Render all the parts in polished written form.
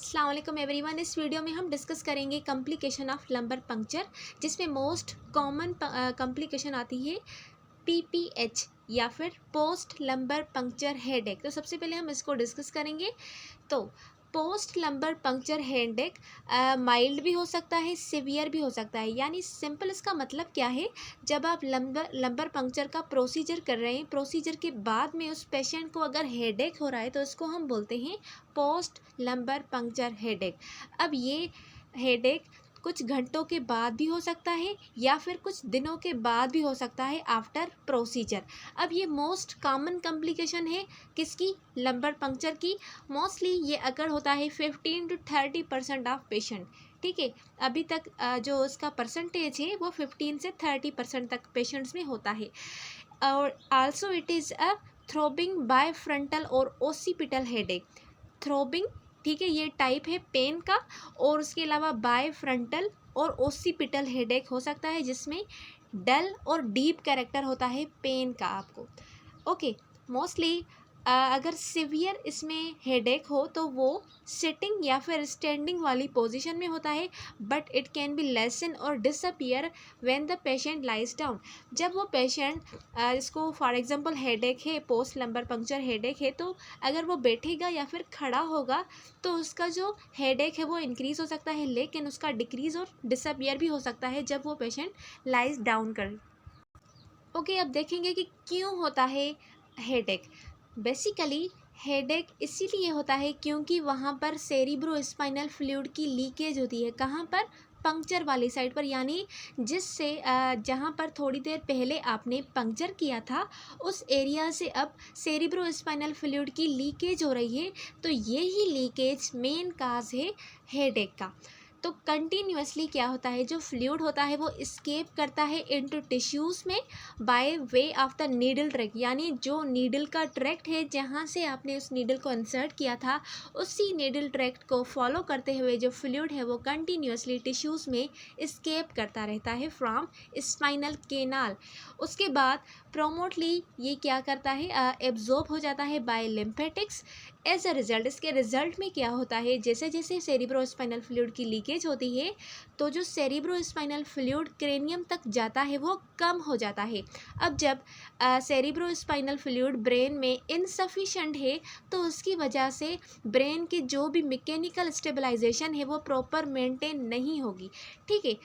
अस्सलाम वालेकुम एवरीवन। इस वीडियो में हम डिस्कस करेंगे कॉम्प्लिकेशन ऑफ लंबर पंक्चर, जिसमें मोस्ट कॉमन कॉम्प्लिकेशन आती है PPH या फिर पोस्ट लंबर पंक्चर हेडेक। तो सबसे पहले हम इसको डिस्कस करेंगे। तो post lumbar puncture headache mild भी हो सकता है, सिवियर भी हो सकता है। यानी सिंपल इसका मतलब क्या है, जब आप लंबर पंक्चर का प्रोसीजर कर रहे हैं, प्रोसीजर के बाद में उस पेशेंट को अगर हेडेक हो रहा है तो इसको हम बोलते हैं पोस्ट लंबर पंक्चर हेडेक। अब ये हेडेक कुछ घंटों के बाद भी हो सकता है या फिर कुछ दिनों के बाद भी हो सकता है आफ्टर प्रोसीजर। अब ये मोस्ट कॉमन कॉम्प्लिकेशन है किसकी, लंबर पंक्चर की। मोस्टली ये अगर होता है 15 to 30% ऑफ पेशेंट। ठीक है, अभी तक जो उसका परसेंटेज है वो 15 से 30% तक पेशेंट्स में होता है। और also it is a throbbing by frontal और ओसिपिटल हेडेक। थ्रोबिंग, ठीक है, ये टाइप है पेन का। और उसके अलावा बाय फ्रंटल और ओसिपिटल हेडेक हो सकता है, जिसमें डल और डीप कैरेक्टर होता है पेन का आपको। ओके, मोस्टली अगर सिवियर इसमें हेडेक हो तो वो सिटिंग या फिर स्टैंडिंग वाली पोजीशन में होता है, but it can be lessen और disappear when the patient lies down. जब वो पेशेंट इसको फॉर एग्जांपल हेडेक है, पोस्ट लंबर पंक्चर हेडेक है, तो अगर वो बैठेगा या फिर खड़ा होगा तो उसका जो हेडेक है वो इंक्रीज़ हो सकता है, लेकिन उसका डिक्रीज़ और डिसअपियर भी हो सकता है जब वो पेशेंट लाइज डाउन करे। ओके, अब देखेंगे कि क्यों होता है हेडेक। बेसिकली हेडेक इसीलिए होता है क्योंकि वहाँ पर सेरिब्रो स्पाइनल फ्लूइड की लीकेज होती है। कहाँ पर, पंक्चर वाली साइड पर। यानी जिससे जहाँ पर थोड़ी देर पहले आपने पंक्चर किया था उस एरिया से अब सेरिब्रो स्पाइनल फ्लूइड की लीकेज हो रही है। तो ये ही लीकेज मेन काज है हेडेक का। तो कंटिन्यूअसली क्या होता है, जो फ्लूइड होता है वो इस्केप करता है इनटू टिश्यूज़ में by way of the needle track. यानी जो नीडल का ट्रैक्ट है, जहाँ से आपने उस नीडल को इंसर्ट किया था, उसी नीडल ट्रैक्ट को फॉलो करते हुए जो फ्लूइड है वो कंटिन्यूअसली टिश्यूज़ में इस्केप करता रहता है फ्रॉम स्पाइनल केनाल। उसके बाद प्रोमोटली ये क्या करता है, एब्जॉर्ब हो जाता है by lymphatics. As a result, इसके रिजल्ट में क्या होता है, जैसे जैसे सेरिब्रो स्पाइनल फ्लूइड की लीकेज होती है तो जो सेरिब्रो स्पाइनल फ्लूइड क्रेनियम तक जाता है वो कम हो जाता है। अब जब सेरिब्रो स्पाइनल फ्लूइड ब्रेन में इनसफिशेंट है तो उसकी वजह से ब्रेन की जो भी मैकेनिकल स्टेबलाइजेशन है वो प्रॉपर मेंटेन नहीं होगी। ठीक है,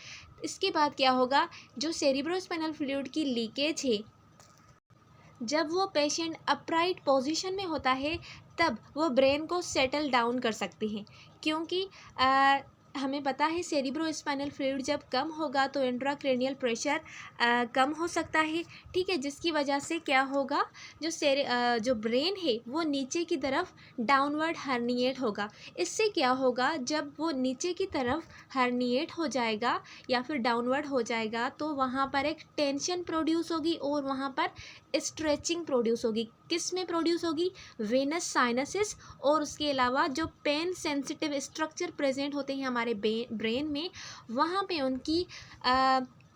इसके बाद क्या होगा, जो सेरिब्रो स्पाइनल फ्लूइड की लीकेज है, जब वो पेशेंट अपराइट पोजीशन में होता है तब वो ब्रेन को सेटल डाउन कर सकते हैं। क्योंकि हमें पता है सेरिब्रो स्पाइनल फ्लूइड जब कम होगा तो इंट्राक्रैनियल प्रेशर कम हो सकता है। ठीक है, जिसकी वजह से क्या होगा, जो ब्रेन है वो नीचे की तरफ डाउनवर्ड हर्निएट होगा। इससे क्या होगा, जब वो नीचे की तरफ हर्निएट हो जाएगा या फिर डाउनवर्ड हो जाएगा तो वहाँ पर एक टेंशन प्रोड्यूस होगी और वहाँ पर स्ट्रेचिंग प्रोड्यूस होगी। किस में प्रोड्यूस होगी, वेनस साइनसिस। और उसके अलावा जो पेन सेंसिटिव स्ट्रक्चर प्रेजेंट होते हैं हमारे ब्रेन में, वहाँ पे उनकी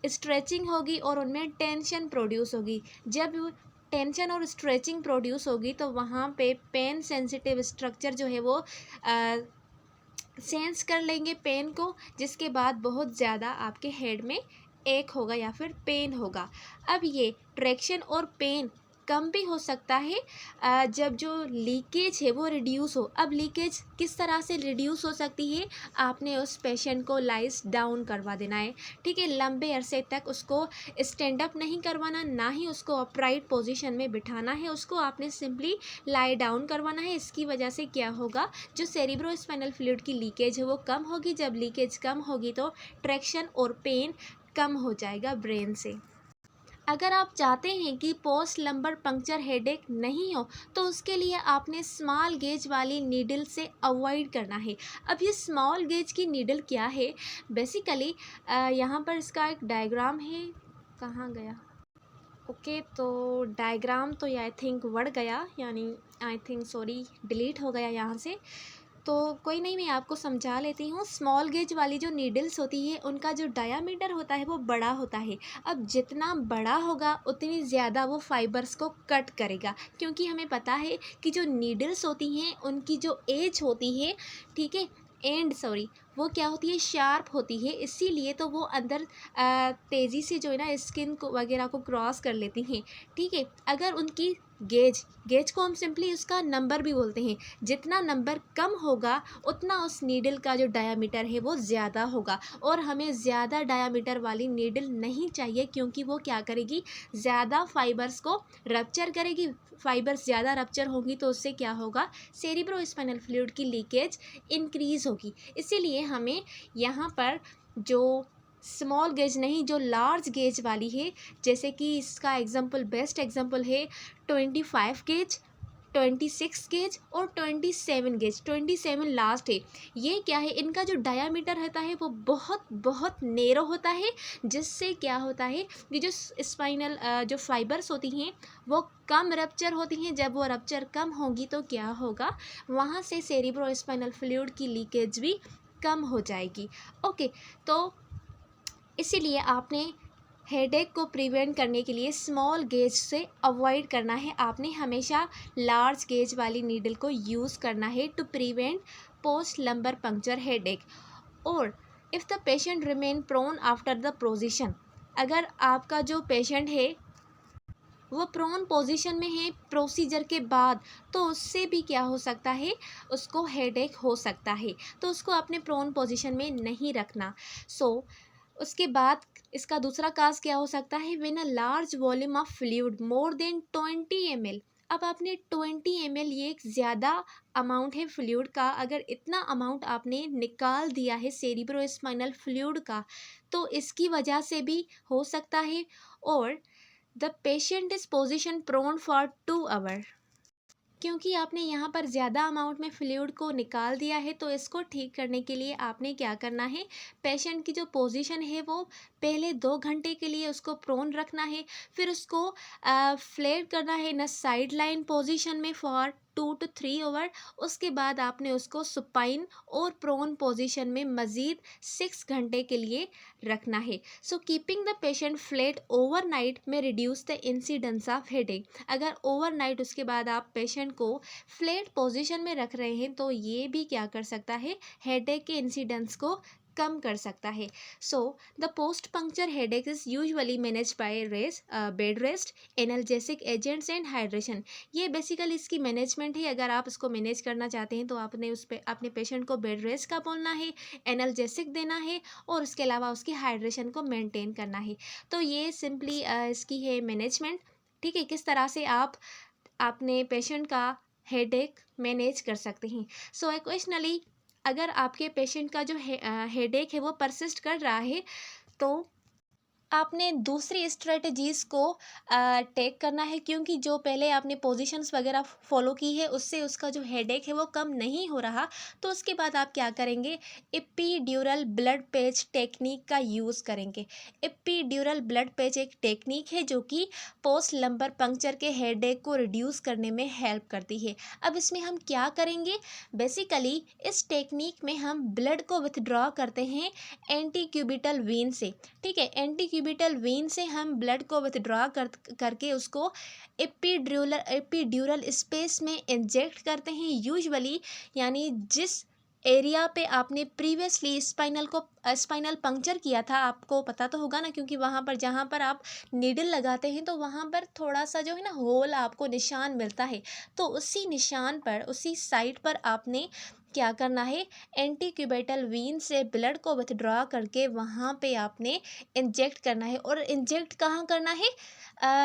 स्ट्रेचिंग होगी और उनमें टेंशन प्रोड्यूस होगी। जब टेंशन और स्ट्रेचिंग प्रोड्यूस होगी तो वहाँ पे पेन सेंसिटिव स्ट्रक्चर जो है वो सेंस कर लेंगे पेन को, जिसके बाद बहुत ज़्यादा आपके हेड में एक होगा या फिर पेन होगा। अब ये ट्रैक्शन और पेन कम भी हो सकता है जब जो लीकेज है वो रिड्यूस हो। अब लीकेज किस तरह से रिड्यूस हो सकती है, आपने उस पेशेंट को लाइज डाउन करवा देना है। ठीक है, लंबे अरसे तक उसको स्टैंड अप नहीं करवाना, ना ही उसको अपराइट पोजीशन में बिठाना है, उसको आपने सिंपली लाई डाउन करवाना है। इसकी वजह से क्या होगा, जो सेरिब्रो स्पाइनल फ्लूइड की लीकेज है वो कम होगी। जब लीकेज कम होगी तो ट्रैक्शन और पेन कम हो जाएगा ब्रेन से। अगर आप चाहते हैं कि पोस्ट लंबर पंक्चर हेडेक नहीं हो तो उसके लिए आपने स्मॉल गेज वाली नीडल से अवॉइड करना है। अब ये स्मॉल गेज की नीडल क्या है, बेसिकली यहाँ पर इसका एक डायग्राम है, कहाँ गया, ओके, तो डायग्राम तो आई थिंक बढ़ गया, यानी आई थिंक सॉरी डिलीट हो गया यहाँ से। तो कोई नहीं, मैं आपको समझा लेती हूँ। स्मॉल गेज वाली जो नीडल्स होती है उनका जो डायामीटर होता है वो बड़ा होता है। अब जितना बड़ा होगा उतनी ज़्यादा वो फाइबर्स को कट करेगा, क्योंकि हमें पता है कि जो नीडल्स होती हैं उनकी जो एज होती है, ठीक है, एंड सॉरी वो क्या होती है, शार्प होती है, इसीलिए तो वो अंदर तेज़ी से जो है ना स्किन को वगैरह को क्रॉस कर लेती हैं। ठीक है, अगर उनकी गेज गेज को हम सिंपली उसका नंबर भी बोलते हैं, जितना नंबर कम होगा उतना उस नीडल का जो डायामीटर है वो ज़्यादा होगा, और हमें ज़्यादा डायामीटर वाली नीडल नहीं चाहिए, क्योंकि वो क्या करेगी, ज़्यादा फाइबर्स को रप्चर करेगी। फाइबर्स ज़्यादा रप्चर होंगी तो उससे क्या होगा, सेरिब्रोस्पाइनल फ्लूइड की लीकेज इंक्रीज़ होगी। इसीलिए हमें यहाँ पर जो स्मॉल गेज नहीं, जो लार्ज गेज वाली है, जैसे कि इसका एग्जांपल, बेस्ट एग्जांपल है 25 गेज, 26 गेज और 27 गेज। 27 लास्ट है। ये क्या है, इनका जो डायामीटर रहता है वो बहुत बहुत नेरो होता है, जिससे क्या होता है, ये जो स्पाइनल जो फाइबर्स होती हैं वो कम रप्चर होती हैं। जब वो रप्चर कम होगी तो क्या होगा, वहाँ से सेरिब्रोस्पाइनल फ्लूइड की लीकेज भी कम हो जाएगी। ओके, तो इसीलिए आपने हेडेक को प्रिवेंट करने के लिए स्मॉल गेज से अवॉइड करना है। आपने हमेशा लार्ज गेज वाली नीडल को यूज़ करना है to prevent post lumbar puncture headache. और if the patient remain prone after the position, अगर आपका जो पेशेंट है वो प्रोन पोजीशन में है प्रोसीजर के बाद, तो उससे भी क्या हो सकता है, उसको हेडेक हो सकता है, तो उसको अपने प्रोन पोजीशन में नहीं रखना। उसके बाद इसका दूसरा काज क्या हो सकता है, when a large volume of fluid more than 20 ml। अब आपने 20 ml, ये एक ज़्यादा अमाउंट है फ्लूइड का, अगर इतना अमाउंट आपने निकाल दिया है सेरिब्रोस्पाइनल फ्लूइड का, तो इसकी वजह से भी हो सकता है। और the patient is position prone for 2 hour, क्योंकि आपने यहाँ पर ज़्यादा अमाउंट में फ्लूइड को निकाल दिया है, तो इसको ठीक करने के लिए आपने क्या करना है, पेशेंट की जो पोजीशन है वो पहले 2 घंटे के लिए उसको प्रोन रखना है, फिर उसको फ्लेट करना है न साइड लाइन पोजीशन में फॉर 2 to 3 आवर। उसके बाद आपने उसको सुपाइन और प्रोन पोजीशन में मज़ीद 6 घंटे के लिए रखना है। So keeping the patient flat overnight में reduce the incidence of headache. अगर ओवरनाइट उसके बाद आप पेशेंट को फ्लेट पोजीशन में रख रहे हैं, तो ये भी क्या कर सकता है, हेडेक के इंसिडेंस को कम कर सकता है। So the post puncture headache is usually manage by bed rest, analgesic agents and hydration. ये बेसिकली इसकी मैनेजमेंट है। अगर आप इसको मैनेज करना चाहते हैं तो आपने उस पे अपने पेशेंट को बेड रेस्ट का बोलना है, एनाल्जेसिक देना है, और उसके अलावा उसकी हाइड्रेशन को मेंटेन करना है। तो ये सिंपली इसकी है मैनेजमेंट। ठीक है, किस तरह से आप अपने पेशेंट का हेडेक मैनेज कर सकते हैं। सो इक्वेशनली, अगर आपके पेशेंट का जो हेडेक है वो परसिस्ट कर रहा है, तो आपने दूसरी स्ट्रेटजीज़ को टेक करना है, क्योंकि जो पहले आपने पोजीशंस वगैरह फॉलो की है उससे उसका जो हेडेक है वो कम नहीं हो रहा। तो उसके बाद आप क्या करेंगे, एपिड्यूरल ब्लड पैच टेक्निक का यूज़ करेंगे। एपिड्यूरल ब्लड पैच एक टेक्निक है जो कि पोस्ट लंबर पंक्चर के हेडेक को रिड्यूस करने में हेल्प करती है। अब इसमें हम क्या करेंगे, बेसिकली इस टेक्निक में हम ब्लड को विथड्रॉ करते हैं एंटी क्यूबिटल वेन से। ठीक है, एंटी क्यूबिटल वेन से हम ब्लड को विथड्रॉ करके उसको एपिड्यूरल स्पेस में इंजेक्ट करते हैं यूजुअली। यानी जिस एरिया पे आपने प्रीवियसली स्पाइनल पंक्चर किया था, आपको पता तो होगा ना, क्योंकि वहाँ पर जहाँ पर आप नीडल लगाते हैं तो वहाँ पर थोड़ा सा जो है ना होल आपको निशान मिलता है। तो उसी निशान पर, उसी साइट पर आपने क्या करना है, एंटी क्यूबिटल वेन से ब्लड को विथड्रॉ करके वहाँ पे आपने इंजेक्ट करना है। और इंजेक्ट कहाँ करना है,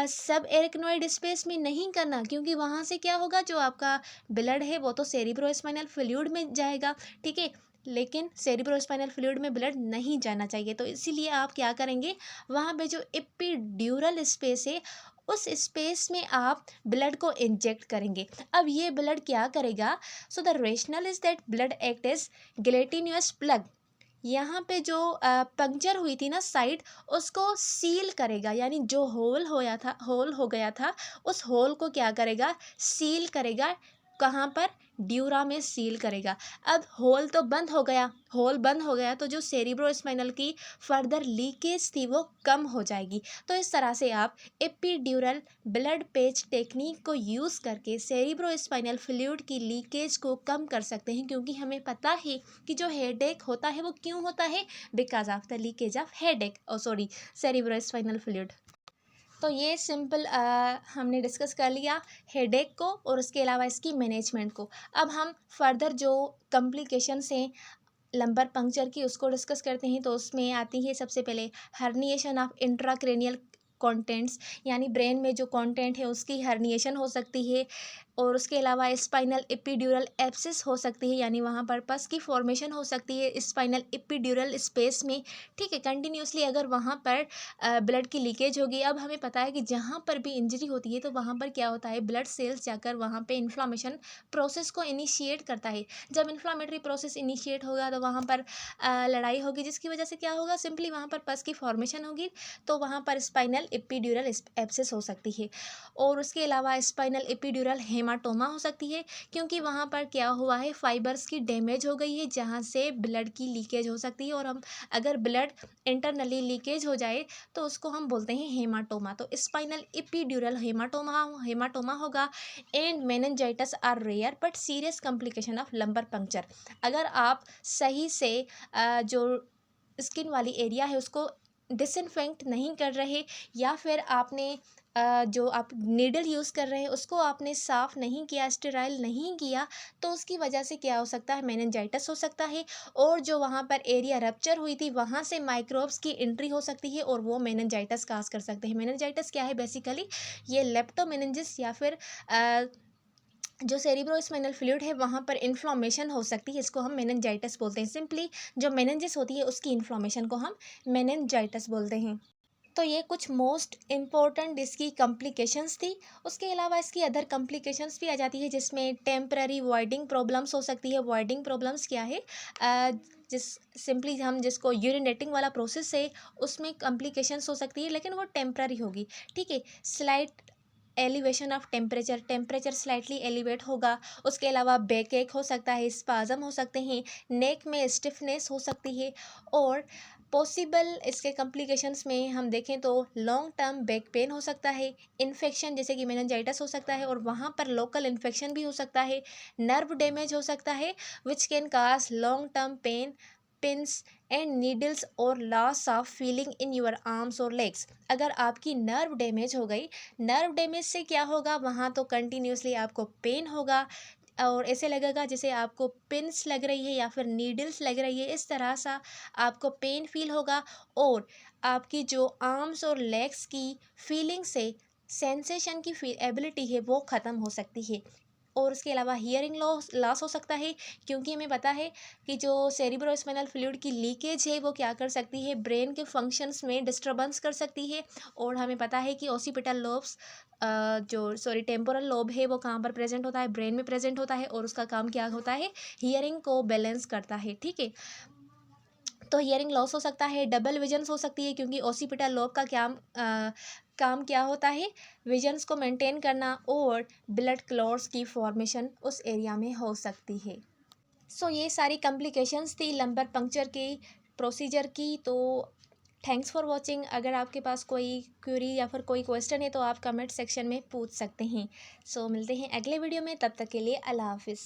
सब एरिकनॉइड स्पेस में नहीं करना, क्योंकि वहाँ से क्या होगा, जो आपका ब्लड है वो तो सेरिब्रोस्पाइनल फ्लूइड में जाएगा। ठीक है, लेकिन सेरिब्रोस्पाइनल फ्लूइड में ब्लड नहीं जाना चाहिए। तो इसीलिए आप क्या करेंगे, वहाँ पे जो एपिड्यूरल स्पेस है उस स्पेस में आप ब्लड को इंजेक्ट करेंगे। अब ये ब्लड क्या करेगा, so the rationale is that blood act as gelatinous plug. यहाँ पे जो पंक्चर हुई थी ना साइड, उसको सील करेगा, यानी जो होल हो गया था उस होल को क्या करेगा, सील करेगा कहाँ पर, ड्यूरा में सील करेगा। अब होल बंद हो गया तो जो सेरिब्रोस्पाइनल की फर्दर लीकेज थी वो कम हो जाएगी। तो इस तरह से आप एपिड्यूरल ब्लड पेज टेक्निक को यूज़ करके सेरिब्रोस्पाइनल फ्लूइड की लीकेज को कम कर सकते हैं, क्योंकि हमें पता है कि जो हेडेक होता है वो क्यों होता है, because of the leakage of cerebrospinal fluid. तो ये सिंपल हमने डिस्कस कर लिया हेडेक को और उसके अलावा इसकी मैनेजमेंट को। अब हम फर्दर जो कॉम्प्लिकेशंस हैं लंबर पंक्चर की उसको डिस्कस करते हैं। तो उसमें आती है सबसे पहले हर्निएशन ऑफ इंट्राक्रेनियल कंटेंट्स, यानी ब्रेन में जो कंटेंट है उसकी हर्निएशन हो सकती है। और उसके अलावा स्पाइनल एपिड्यूरल एब्सिस हो सकती है, यानी वहाँ पर पस की फॉर्मेशन हो सकती है स्पाइनल एपिड्यूरल स्पेस में। ठीक है, कंटिन्यूसली अगर वहाँ पर ब्लड की लीकेज होगी। अब हमें पता है कि जहाँ पर भी इंजरी होती है तो वहाँ पर क्या होता है, ब्लड सेल्स जाकर वहाँ पे इन्फ्लामेशन प्रोसेस को इनिशिएट करता है। जब इन्फ्लामेटरी प्रोसेस इनिशिएट होगा तो वहाँ पर लड़ाई होगी, जिसकी वजह से क्या होगा, सिंपली वहाँ पर पस की फॉर्मेशन होगी, तो वहाँ पर स्पाइनल एपिड्यूरल एब्सिस हो सकती है। और उसके अलावा स्पाइनल एपिड्यूरल हेमाटोमा हो सकती है, क्योंकि वहाँ पर क्या हुआ है, फाइबर्स की डैमेज हो गई है जहाँ से ब्लड की लीकेज हो सकती है। और हम अगर ब्लड इंटरनली लीकेज हो जाए तो उसको हम बोलते हैं हेमाटोमा। तो स्पाइनल एपिड्यूरल हेमाटोमा होगा। And meningitis are rare but serious complication of lumbar puncture. अगर आप सही से जो स्किन वाली एरिया है उसको डिसइंफेक्ट नहीं कर रहे, या फिर आपने जो आप नीडल यूज़ कर रहे हैं उसको आपने साफ़ नहीं किया, स्टेराइल नहीं किया, तो उसकी वजह से क्या हो सकता है, मेनिंजाइटिस हो सकता है। और जो वहाँ पर एरिया रप्चर हुई थी वहाँ से माइक्रोब्स की एंट्री हो सकती है और वो मेनिंजाइटिस काज कर सकते हैं। मेनिंजाइटिस क्या है, बेसिकली ये लेप्टोमेनिंजिस या फिर जो सेरिब्रोस्पाइनल फ्लूइड है वहाँ पर इन्फ्लामेशन हो सकती है, इसको हम मेनिंजाइटिस बोलते हैं। सिंपली जो मेनिंजिस होती है उसकी इन्फ्लामेशन को हम मेनिंजाइटिस बोलते हैं। तो ये कुछ मोस्ट इम्पॉर्टेंट इसकी कॉम्प्लिकेशंस थी। उसके अलावा इसकी अदर कॉम्प्लिकेशंस भी आ जाती है, जिसमें टेम्पररी वॉइडिंग प्रॉब्लम्स हो सकती है। वॉइडिंग प्रॉब्लम्स क्या है, जिस सिंपली हम जिसको यूरिनेटिंग वाला प्रोसेस है उसमें कॉम्प्लिकेशंस हो सकती है, लेकिन वो टेम्पररी होगी। ठीक है, slight elevation of temperature slightly elevate होगा। उसके अलावा बैक एक हो सकता है, स्पाज़म हो सकते हैं, नेक में स्टिफनेस हो सकती है। और पॉसिबल इसके कॉम्प्लिकेशंस में हम देखें तो लॉन्ग टर्म बैक पेन हो सकता है, इन्फेक्शन जैसे कि मेनिंजाइटिस हो सकता है और वहाँ पर लोकल इन्फेक्शन भी हो सकता है, नर्व डैमेज हो सकता है which can cause long term pain, pins and needles और loss of feeling in your arms और लेग्स। अगर आपकी नर्व डैमेज हो गई, नर्व डैमेज से क्या होगा, वहाँ तो कंटिन्यूसली आपको पेन होगा और ऐसे लगेगा जैसे आपको पिंस लग रही है या फिर नीडल्स लग रही है, इस तरह सा आपको पेन फील होगा। और आपकी जो आर्म्स और लेग्स की फीलिंग से सेंसेशन की एबिलिटी है वो ख़त्म हो सकती है। और उसके अलावा हियरिंग लॉस हो सकता है, क्योंकि हमें पता है कि जो सेरिब्रोस्पाइनल फ्लूइड की लीकेज है वो क्या कर सकती है, ब्रेन के फंक्शंस में डिस्टर्बेंस कर सकती है। और हमें पता है कि ओसिपिटल लोब्स टेम्पोरल लोब है वो कहाँ पर प्रेजेंट होता है, ब्रेन में प्रेजेंट होता है और उसका काम क्या होता है, हियरिंग को बैलेंस करता है। ठीक है, तो हियरिंग लॉस हो सकता है, डबल विजन्स हो सकती है, क्योंकि ओसिपिटल लोब का काम क्या होता है, विजन्स को मेंटेन करना, और ब्लड क्लॉट्स की फॉर्मेशन उस एरिया में हो सकती है। सो ये सारी कॉम्प्लिकेशंस थी लंबर पंक्चर की प्रोसीजर की। तो थैंक्स फॉर वॉचिंग। अगर आपके पास कोई क्वेरी या फिर कोई क्वेश्चन है तो आप कमेंट सेक्शन में पूछ सकते हैं। सो मिलते हैं अगले वीडियो में, तब तक के लिए अल्लाह हाफिज़।